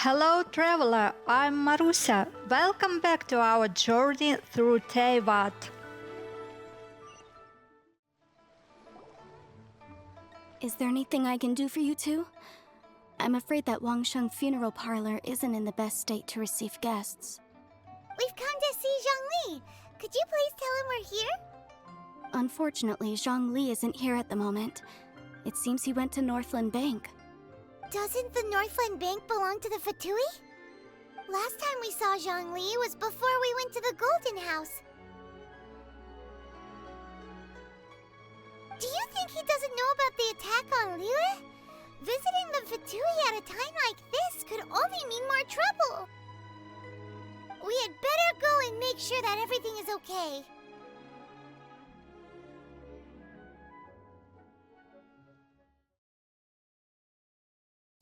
Hello traveler, I'm Marusia. Welcome back to our journey through Teyvat. Is there anything I can do for you two? I'm afraid that Wangsheng funeral parlor isn't in the best state to receive guests. We've come to see Zhongli. Could you please tell him we're here? Unfortunately, Zhongli isn't here at the moment. It seems he went to Northland Bank. Doesn't the Northland Bank belong to the Fatui? Last time we saw Zhongli was before we went to the Golden House. Do you think he doesn't know about the attack on Liyue? Visiting the Fatui at a time like this could only mean more trouble. We had better go and make sure that everything is okay.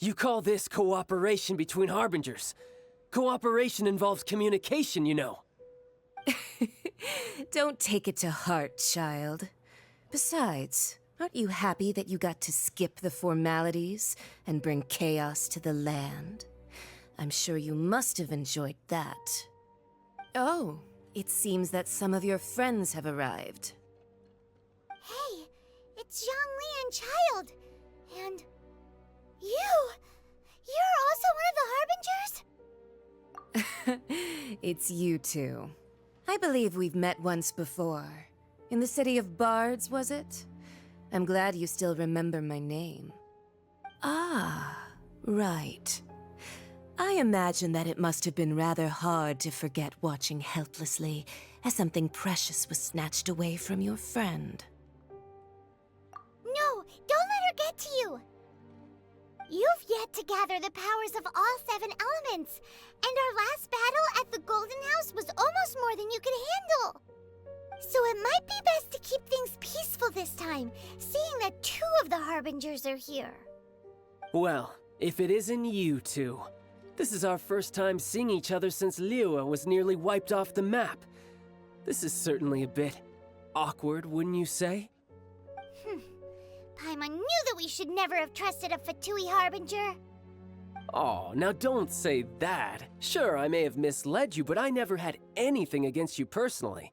You call this cooperation between Harbingers? Cooperation involves communication, you know. Don't take it to heart, child. Besides, aren't you happy that you got to skip the formalities and bring chaos to the land? I'm sure you must have enjoyed that. Oh, it seems that some of your friends have arrived. Hey, it's Zhongli and Child. And you're also one of the Harbingers? It's you two. I believe we've met once before. In the city of Bards, was it? I'm glad you still remember my name. Ah, right. I imagine that it must have been rather hard to forget watching helplessly as something precious was snatched away from your friend. No, don't let her get to you. You've yet to gather the powers of all 7 elements, and our last battle at the Golden House was almost more than you could handle. So it might be best to keep things peaceful this time, seeing that 2 of the Harbingers are here. Well, if it isn't you two. This is our first time seeing each other since Liyue was nearly wiped off the map. This is certainly a bit awkward, wouldn't you say? Paimon knew that we should never have trusted a Fatui Harbinger. Oh, now don't say that. Sure, I may have misled you, but I never had anything against you personally.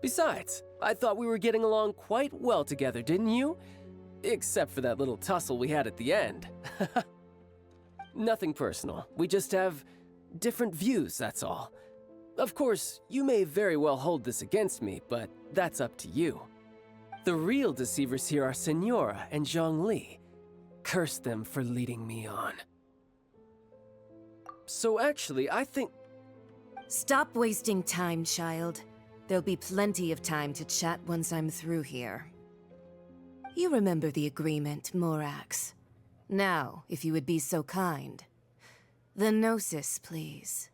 Besides, I thought we were getting along quite well together, didn't you? Except for that little tussle we had at the end. Nothing personal. We just have different views, that's all. Of course, you may very well hold this against me, but that's up to you. The real deceivers here are Senora and Zhongli. Curse them for leading me on. So actually, I think... Stop wasting time, child. There'll be plenty of time to chat once I'm through here. You remember the agreement, Morax. Now, if you would be so kind. The Gnosis, please.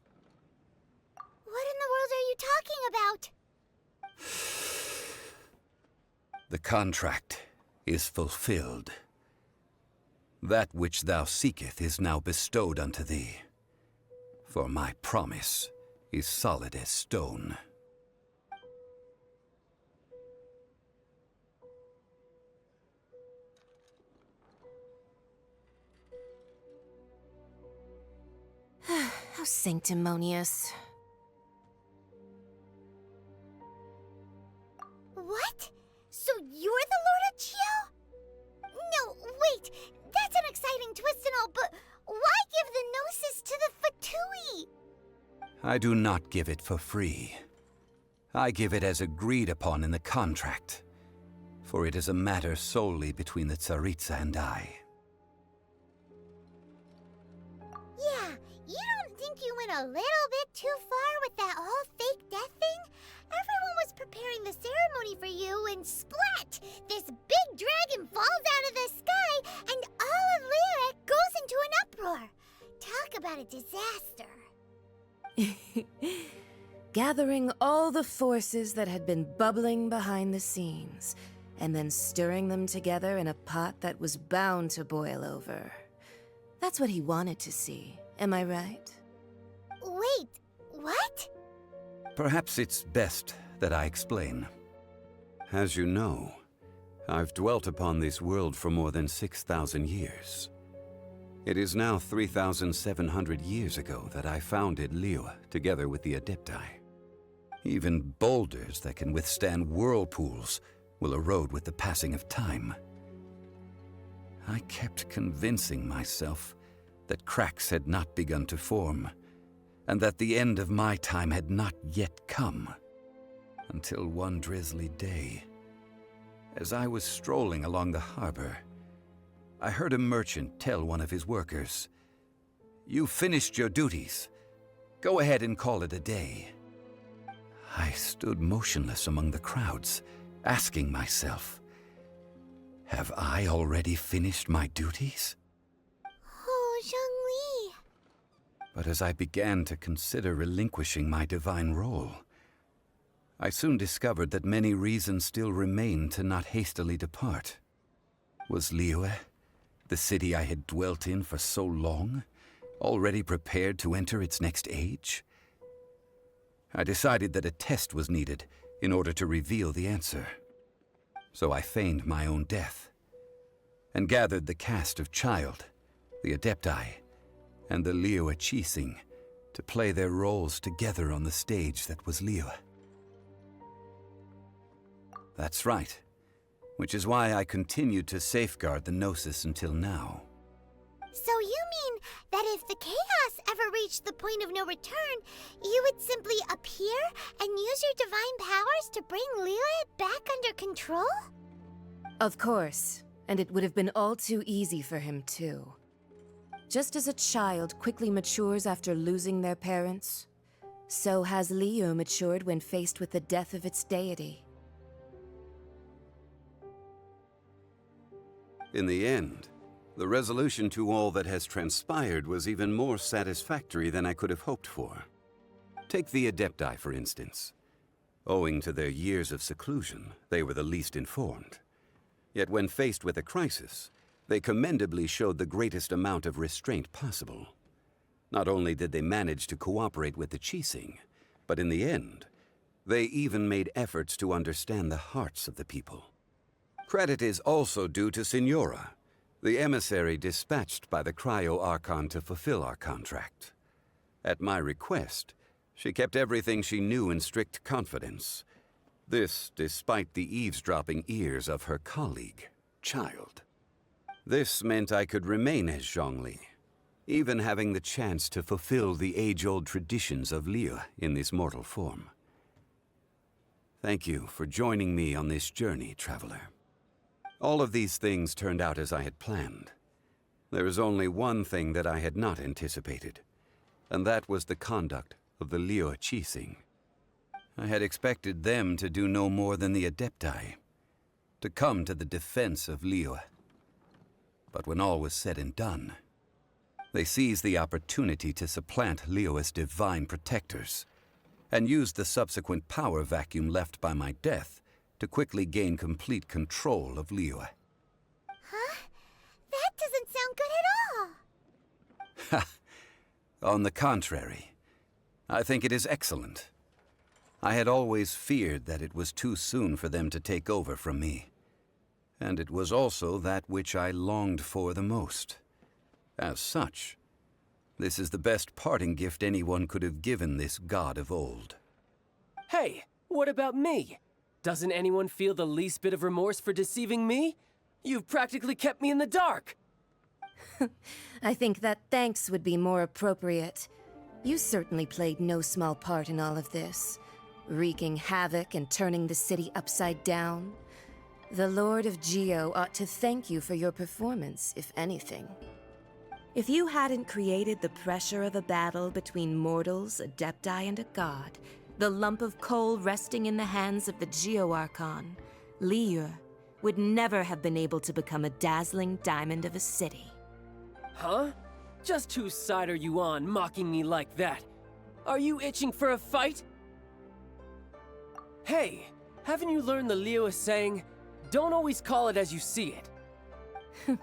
What in the world are you talking about? The contract is fulfilled. That which thou seeketh is now bestowed unto thee. For my promise is solid as stone. How sanctimonious. What? So you're the Lord of Geo? No, wait! That's an exciting twist and all, but why give the Gnosis to the Fatui? I do not give it for free. I give it as agreed upon in the contract, for it is a matter solely between the Tsaritsa and I. Yeah, you don't think you went a little bit too far with that whole fake death thing? Everyone was preparing the ceremony for you, and splat! This big dragon falls out of the sky, and all of Liyue goes into an uproar. Talk about a disaster. Gathering all the forces that had been bubbling behind the scenes, and then stirring them together in a pot that was bound to boil over. That's what he wanted to see, am I right? Wait, what? Perhaps it's best that I explain. As you know, I've dwelt upon this world for more than 6,000 years. It is now 3,700 years ago that I founded Liyue together with the Adepti. Even boulders that can withstand whirlpools will erode with the passing of time. I kept convincing myself that cracks had not begun to form, and that the end of my time had not yet come. Until one drizzly day, as I was strolling along the harbor, I heard a merchant tell one of his workers, "You finished your duties. Go ahead and call it a day." I stood motionless among the crowds, asking myself, have I already finished my duties? Oh, Zhongli. But as I began to consider relinquishing my divine role, I soon discovered that many reasons still remained to not hastily depart. Was Liyue, the city I had dwelt in for so long, already prepared to enter its next age? I decided that a test was needed in order to reveal the answer. So I feigned my own death, and gathered the cast of Child, the Adepti, and the Liyue Qixing to play their roles together on the stage that was Liyue. That's right, which is why I continued to safeguard the Gnosis until now. So you mean that if the chaos ever reached the point of no return, you would simply appear and use your divine powers to bring Liyue back under control? Of course, and it would have been all too easy for him too. Just as a child quickly matures after losing their parents, so has Liyue matured when faced with the death of its deity. In the end, the resolution to all that has transpired was even more satisfactory than I could have hoped for. Take the Adepti, for instance. Owing to their years of seclusion, they were the least informed. Yet when faced with a crisis, they commendably showed the greatest amount of restraint possible. Not only did they manage to cooperate with the Qixing, but in the end, they even made efforts to understand the hearts of the people. Credit is also due to Signora, the emissary dispatched by the Geo Archon to fulfill our contract. At my request, she kept everything she knew in strict confidence. This despite the eavesdropping ears of her colleague, Child. This meant I could remain as Zhongli, even having the chance to fulfill the age-old traditions of Liyue in this mortal form. Thank you for joining me on this journey, traveler. All of these things turned out as I had planned. There is only one thing that I had not anticipated, and that was the conduct of the Liyue Qixing. I had expected them to do no more than the Adepti, to come to the defense of Liyue. But when all was said and done, they seized the opportunity to supplant Liyue's divine protectors, and used the subsequent power vacuum left by my death to quickly gain complete control of Liyue. Huh? That doesn't sound good at all. Ha! On the contrary, I think it is excellent. I had always feared that it was too soon for them to take over from me. And it was also that which I longed for the most. As such, this is the best parting gift anyone could have given this god of old. Hey, what about me? Doesn't anyone feel the least bit of remorse for deceiving me? You've practically kept me in the dark! I think that thanks would be more appropriate. You certainly played no small part in all of this, wreaking havoc and turning the city upside down. The Lord of Geo ought to thank you for your performance, if anything. If you hadn't created the pressure of a battle between mortals, Adepti, and a god, the lump of coal resting in the hands of the Geo Archon, Liyue would never have been able to become a dazzling diamond of a city. Huh? Just whose side are you on, mocking me like that? Are you itching for a fight? Hey, haven't you learned the Liyue saying, don't always call it as you see it?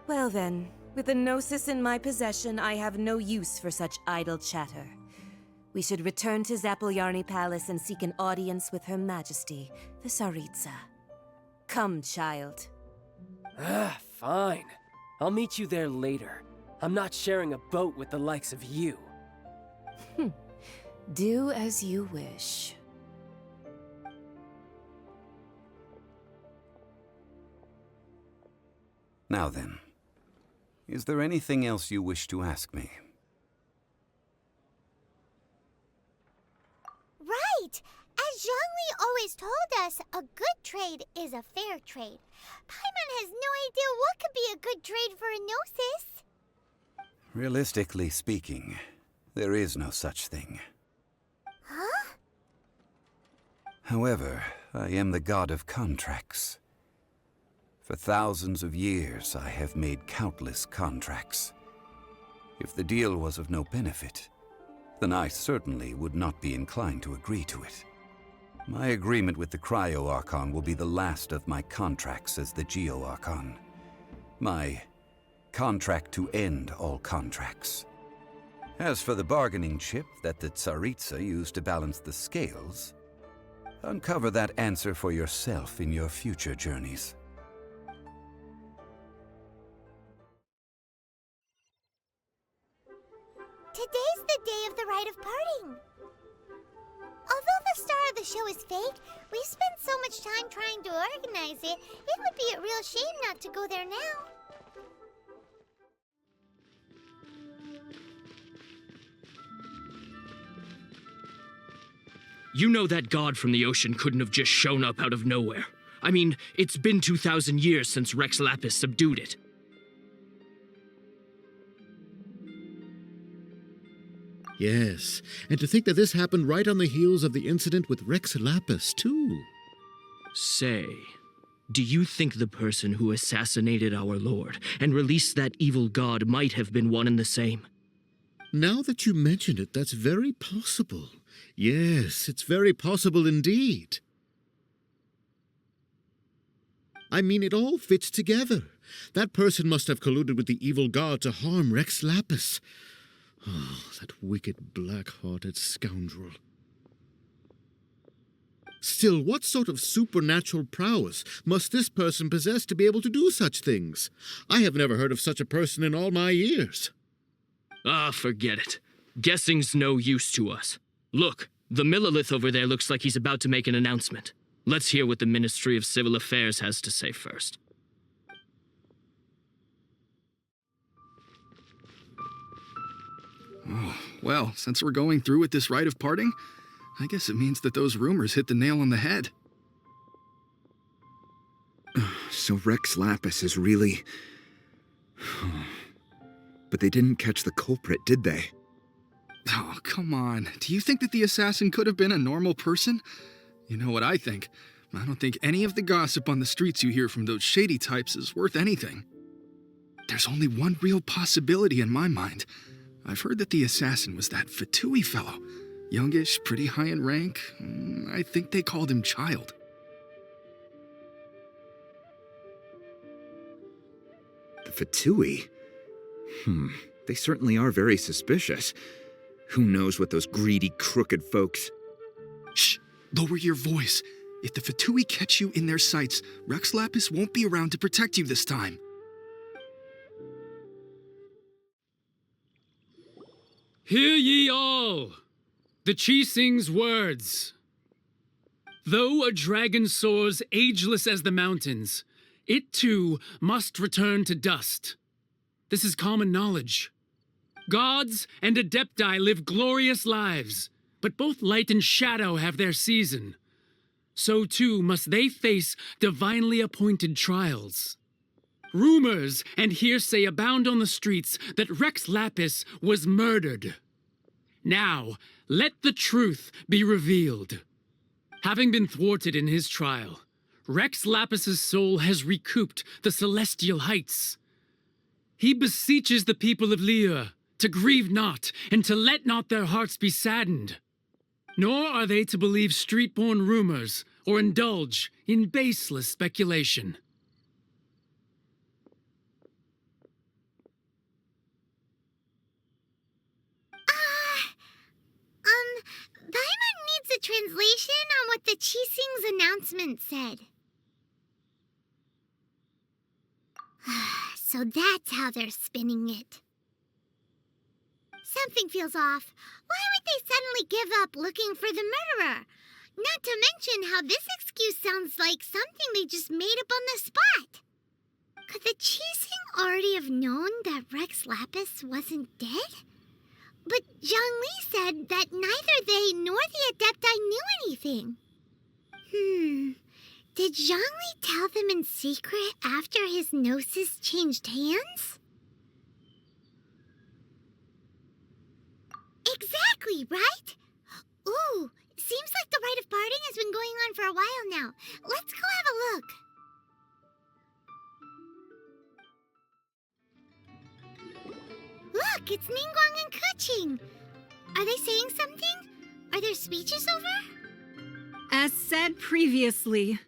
Well then, with the Gnosis in my possession, I have no use for such idle chatter. We should return to Zapoljarny Palace and seek an audience with Her Majesty, the Tsaritsa. Come, child. Fine. I'll meet you there later. I'm not sharing a boat with the likes of you. Do as you wish. Now then, is there anything else you wish to ask me? Right! As Zhongli always told us, a good trade is a fair trade. Paimon has no idea what could be a good trade for a Gnosis. Realistically speaking, there is no such thing. Huh? However, I am the god of contracts. For thousands of years, I have made countless contracts. If the deal was of no benefit, then I certainly would not be inclined to agree to it. My agreement with the Geo Archon will be the last of my contracts as the Geo Archon. My contract to end all contracts. As for the bargaining chip that the Tsaritsa used to balance the scales, uncover that answer for yourself in your future journeys. Today's the day of the Rite of Parting. Although the star of the show is fake, we spent so much time trying to organize it, it would be a real shame not to go there now. You know that god from the ocean couldn't have just shown up out of nowhere. I mean, it's been 2,000 years since Rex Lapis subdued it. Yes, and to think that this happened right on the heels of the incident with Rex Lapis, too. Say, do you think the person who assassinated our lord and released that evil god might have been one and the same? Now that you mention it, that's very possible. Yes, it's very possible indeed. I mean, it all fits together. That person must have colluded with the evil god to harm Rex Lapis. Oh, that wicked, black-hearted scoundrel. Still, what sort of supernatural prowess must this person possess to be able to do such things? I have never heard of such a person in all my years. Ah, forget it. Guessing's no use to us. Look, the Millilith over there looks like he's about to make an announcement. Let's hear what the Ministry of Civil Affairs has to say first. Oh, well, since we're going through with this rite of parting, I guess it means that those rumors hit the nail on the head. So Rex Lapis is really... But they didn't catch the culprit, did they? Oh, come on. Do you think that the assassin could have been a normal person? You know what I think. I don't think any of the gossip on the streets you hear from those shady types is worth anything. There's only one real possibility in my mind. I've heard that the assassin was that Fatui fellow. Youngish, pretty high in rank. I think they called him Child. The Fatui? They certainly are very suspicious. Who knows what those greedy, crooked folks... Shh! Lower your voice. If the Fatui catch you in their sights, Rex Lapis won't be around to protect you this time. Hear ye all! The Qixing's words. Though a dragon soars ageless as the mountains, it too must return to dust. This is common knowledge. Gods and Adepti live glorious lives, but both light and shadow have their season. So too must they face divinely appointed trials. Rumors and hearsay abound on the streets that Rex Lapis was murdered. Now, let the truth be revealed. Having been thwarted in his trial, Rex Lapis's soul has recouped the celestial heights. He beseeches the people of Liyue to grieve not and to let not their hearts be saddened. Nor are they to believe street-born rumors or indulge in baseless speculation. Paimon needs a translation on what the Qixing's announcement said. So that's how they're spinning it. Something feels off. Why would they suddenly give up looking for the murderer? Not to mention how this excuse sounds like something they just made up on the spot. Could the Qixing already have known that Rex Lapis wasn't dead? But Zhongli said that neither they nor the Adepti knew anything. Did Zhongli tell them in secret after his Gnosis changed hands? Exactly, right? Ooh, seems like the Rite of Parting has been going on for a while now. Let's go have a look. Look, it's Ningguang and Keqing. Are they saying something? Are there speeches over? As said previously,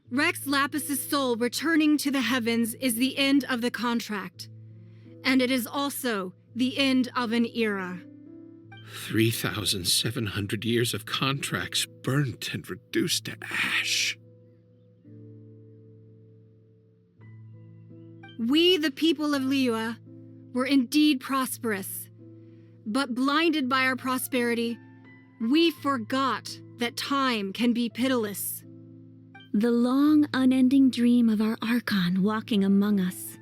Rex Lapis's soul returning to the heavens is the end of the contract. And it is also the end of an era. 3,700 years of contracts burnt and reduced to ash. We, the people of Liyue, were indeed prosperous. But blinded by our prosperity, we forgot that time can be pitiless. The long, unending dream of our Archon walking among us.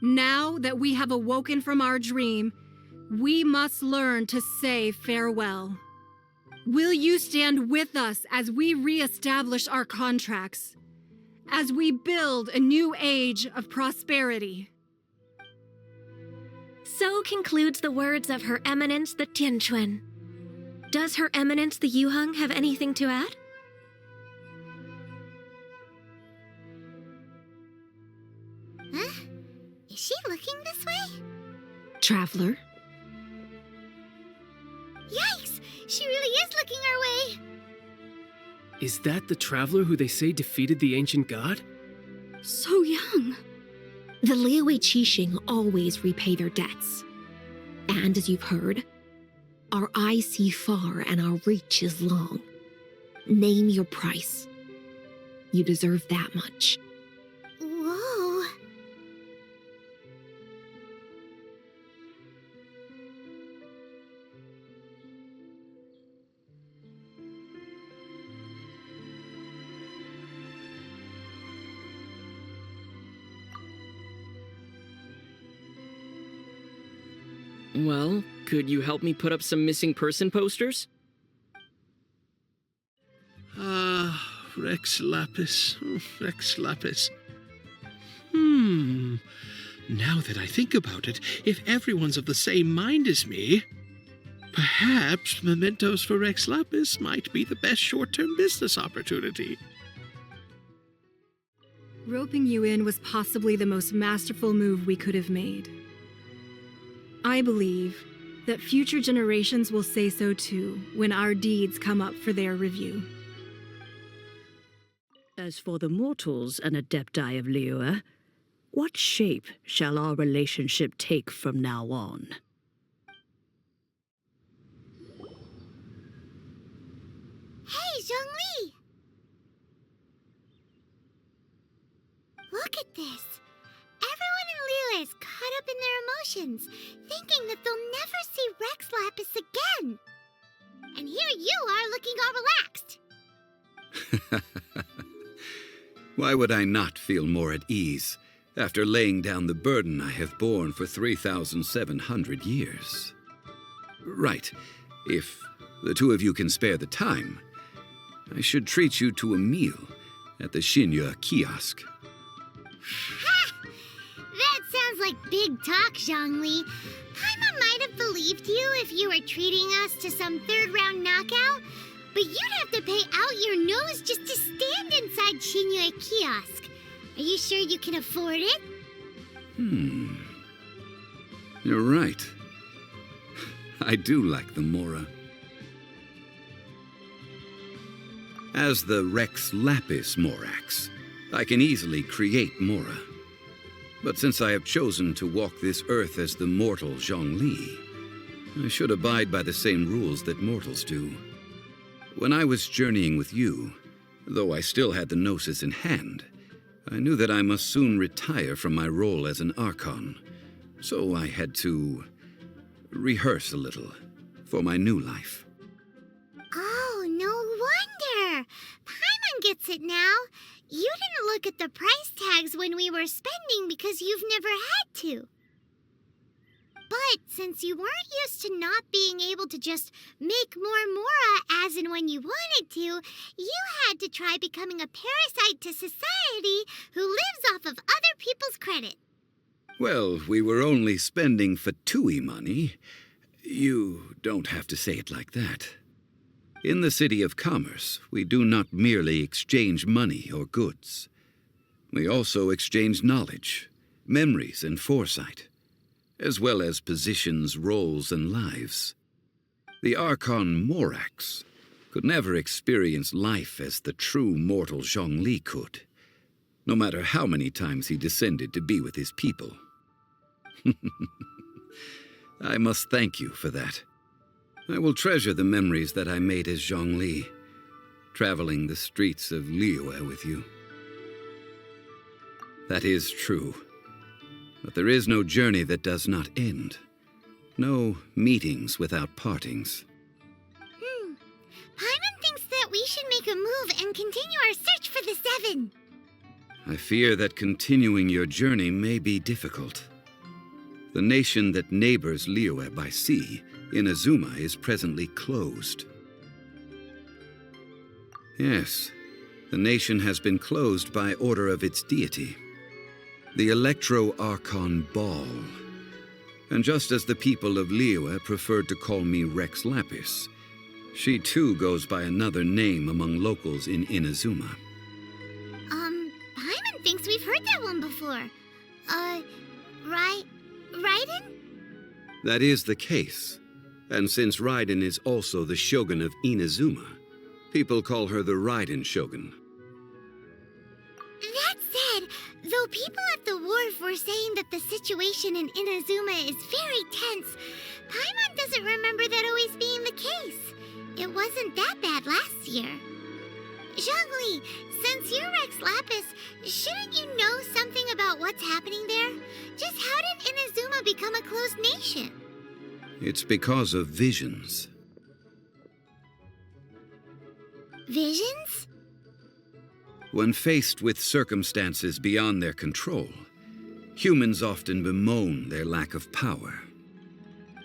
Now that we have awoken from our dream, we must learn to say farewell. Will you stand with us as we re-establish our contracts? As we build a new age of prosperity? So concludes the words of Her Eminence the Tianquan. Does Her Eminence the Yuheng have anything to add? Huh? Is she looking this way? Traveler? Yikes! She really is looking our way! Is that the traveler who they say defeated the ancient god? So young. The Liyue Qixing always repay their debts. And as you've heard, our eyes see far and our reach is long. Name your price. You deserve that much. Whoa. Well, could you help me put up some missing person posters? Rex Lapis. Rex Lapis. Now that I think about it, if everyone's of the same mind as me, perhaps mementos for Rex Lapis might be the best short-term business opportunity. Roping you in was possibly the most masterful move we could have made. I believe that future generations will say so too when our deeds come up for their review. As for the mortals and Adepti of Liyue, what shape shall our relationship take from now on? Hey, Zhongli! Look at this. Everyone in Liyue is caught up in their emotions, thinking that they'll never see Rex Lapis again. And here you are looking all relaxed. Why would I not feel more at ease after laying down the burden I have borne for 3,700 years? Right. If the two of you can spare the time, I should treat you to a meal at the Xinyue kiosk. Ha! That sounds like big talk, Zhongli. Paimon might have believed you if you were treating us to some third-round knockout, but you'd have to pay out your nose just to stand inside Xinyue kiosk. Are you sure you can afford it? You're right. I do like the Mora. As the Rex Lapis Morax, I can easily create Mora. But since I have chosen to walk this earth as the mortal Zhongli, I should abide by the same rules that mortals do. When I was journeying with you, though I still had the Gnosis in hand, I knew that I must soon retire from my role as an Archon, So I had to rehearse a little for my new life. Oh, no wonder! Paimon gets it now. You didn't look at the price tags when we were spending because you've never had to. But since you weren't used to not being able to just make more Mora as and when you wanted to, you had to try becoming a parasite to society who lives off of other people's credit. Well, we were only spending Fatui money. You don't have to say it like that. In the City of Commerce, we do not merely exchange money or goods. We also exchange knowledge, memories, and foresight, as well as positions, roles, and lives. The Archon Morax could never experience life as the true mortal Zhongli could, no matter how many times he descended to be with his people. I must thank you for that. I will treasure the memories that I made as Zhongli, traveling the streets of Liyue with you. That is true. But there is no journey that does not end. No meetings without partings. Paimon thinks that we should make a move and continue our search for the Seven. I fear that continuing your journey may be difficult. The nation that neighbors Liyue by sea, Inazuma, is presently closed. Yes, the nation has been closed by order of its deity, the Electro Archon Ball. And just as the people of Liyue preferred to call me Rex Lapis, she too goes by another name among locals in Inazuma. Paimon thinks we've heard that one before. Raiden? That is the case. And since Raiden is also the Shogun of Inazuma, people call her the Raiden Shogun. That said, though people at the wharf were saying that the situation in Inazuma is very tense, Paimon doesn't remember that always being the case. It wasn't that bad last year. Zhongli, since you're Rex Lapis, shouldn't you know something about what's happening there? Just how did Inazuma become a closed nation? It's because of visions. Visions? When faced with circumstances beyond their control, humans often bemoan their lack of power.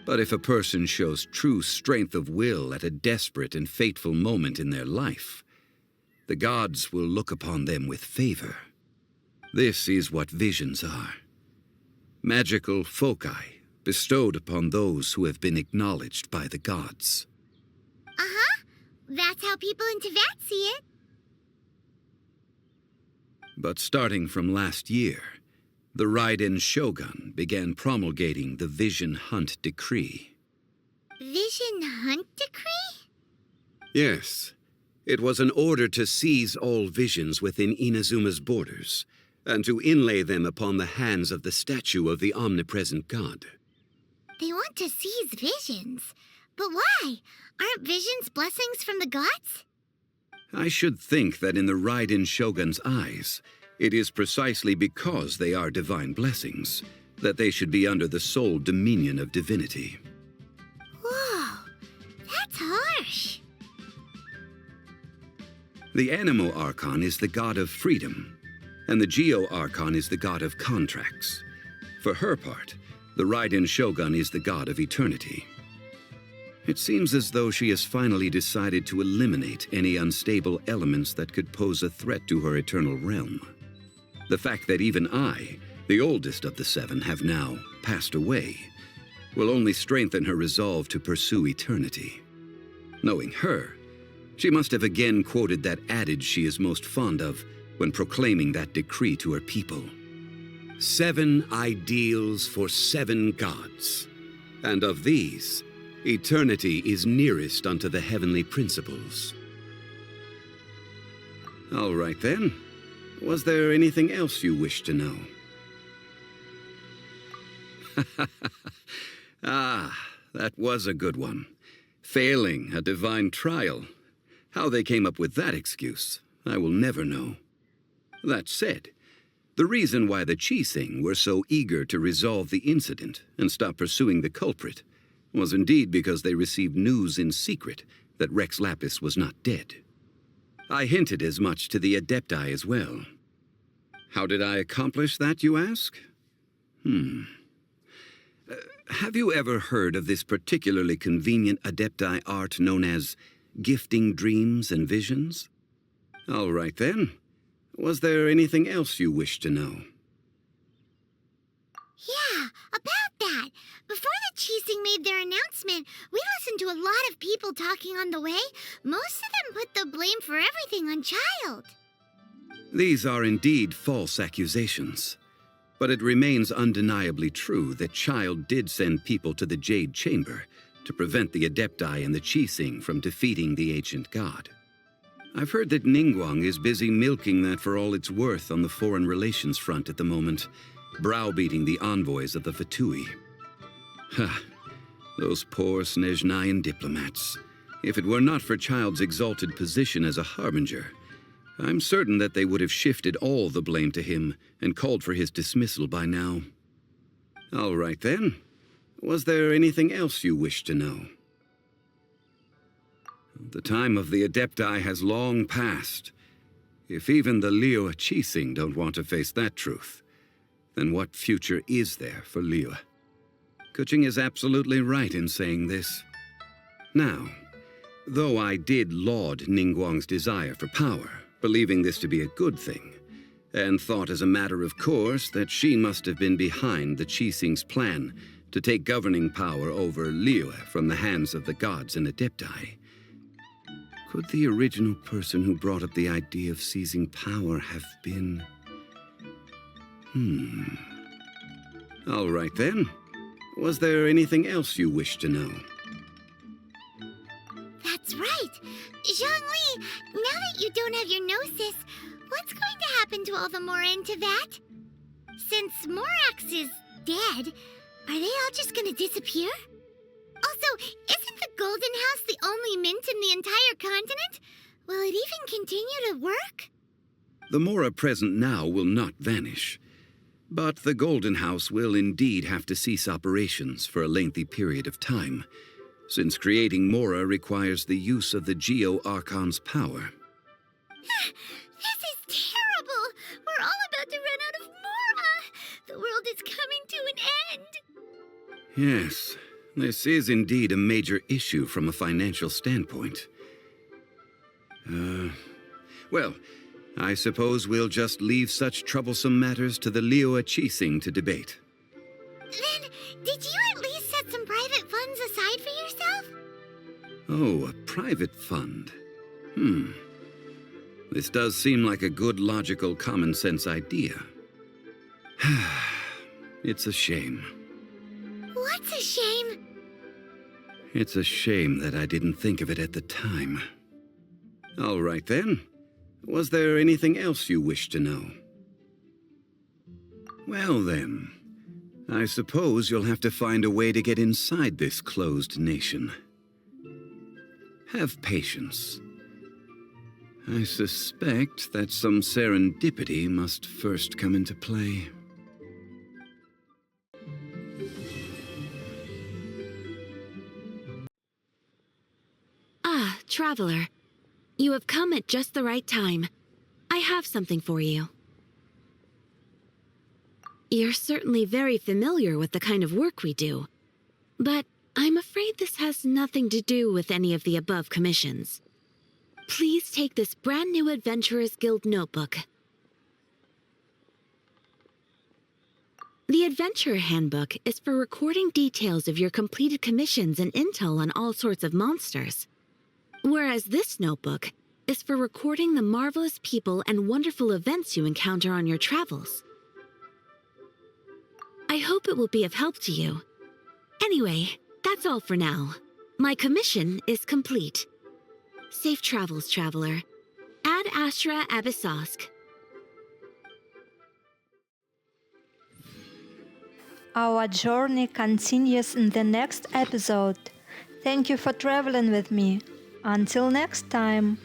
But if a person shows true strength of will at a desperate and fateful moment in their life, the gods will look upon them with favor. This is what visions are. Magical foci bestowed upon those who have been acknowledged by the gods. Uh-huh. That's how people in Teyvat see it. But starting from last year, the Raiden Shogun began promulgating the Vision Hunt Decree. Vision Hunt Decree? Yes. It was an order to seize all visions within Inazuma's borders, and to inlay them upon the hands of the statue of the omnipresent god. They want to seize visions. But why? Aren't visions blessings from the gods? I should think that in the Raiden Shogun's eyes, it is precisely because they are divine blessings that they should be under the sole dominion of divinity. Whoa, that's harsh. The Animo Archon is the god of freedom, and the Geo Archon is the god of contracts. For her part, the Raiden Shogun is the god of eternity. It seems as though she has finally decided to eliminate any unstable elements that could pose a threat to her eternal realm. The fact that even I, the oldest of the seven, have now passed away, will only strengthen her resolve to pursue eternity. Knowing her, she must have again quoted that adage she is most fond of when proclaiming that decree to her people. 7 ideals for 7 gods, and of these, eternity is nearest unto the heavenly principles. All right then. Was there anything else you wish to know? Ah, that was a good one. Failing a divine trial. How they came up with that excuse, I will never know. That said, The reason why the Qixing were so eager to resolve the incident and stop pursuing the culprit was indeed because they received news in secret that Rex Lapis was not dead. I hinted as much to the Adepti as well. How did I accomplish that, you ask? Have you ever heard of this particularly convenient Adepti art known as gifting dreams and visions? All right then. Was there anything else you wished to know? Yeah, about that. Before the Qixing made their announcement, we listened to a lot of people talking on the way. Most of them put the blame for everything on Child. These are indeed false accusations. But it remains undeniably true that Child did send people to the Jade Chamber to prevent the Adepti and the Qixing from defeating the ancient god. I've heard that Ningguang is busy milking that for all it's worth on the foreign relations front at the moment, browbeating the envoys of the Fatui. Ha! Those poor Snezhnayan diplomats. If it were not for Child's exalted position as a harbinger, I'm certain that they would have shifted all the blame to him and called for his dismissal by now. All right then. Was there anything else you wish to know? The time of the Adepti has long passed. If even the Liyue Qixing don't want to face that truth, then what future is there for Liyue? Kuching is absolutely right in saying this. Now, though I did laud Ningguang's desire for power, believing this to be a good thing, and thought as a matter of course that she must have been behind the Qixing's plan to take governing power over Liyue from the hands of the gods and Adepti. Could the original person who brought up the idea of seizing power have been... All right then. Was there anything else you wish to know? That's right. Zhongli, now that you don't have your Gnosis, what's going to happen to all the Mora in Teyvat? Since Morax is dead, are they all just going to disappear? Also, isn't the Golden House the only mint in the entire continent? Will it even continue to work? The Mora present now will not vanish. But the Golden House will indeed have to cease operations for a lengthy period of time, since creating Mora requires the use of the Geo Archon's power. This is terrible! We're all about to run out of Mora! The world is coming to an end! Yes, this is indeed a major issue from a financial standpoint. Well, I suppose we'll just leave such troublesome matters to the Liyue Qixing to debate. Then, did you at least set some private funds aside for yourself? Oh, a private fund. This does seem like a good, logical, common-sense idea. It's a shame. What's a shame? It's a shame that I didn't think of it at the time. All right then. Was there anything else you wish to know? Well then, I suppose you'll have to find a way to get inside this closed nation. Have patience. I suspect that some serendipity must first come into play. Ah, traveler. You have come at just the right time. I have something for you. You're certainly very familiar with the kind of work we do, but I'm afraid this has nothing to do with any of the above commissions. Please take this brand new Adventurers Guild notebook. The Adventurer Handbook is for recording details of your completed commissions and intel on all sorts of monsters. Whereas this notebook is for recording the marvelous people and wonderful events you encounter on your travels. I hope it will be of help to you. Anyway, that's all for now. My commission is complete. Safe travels, traveler. Ad Astra Abyssosk. Our journey continues in the next episode. Thank you for traveling with me. Until next time.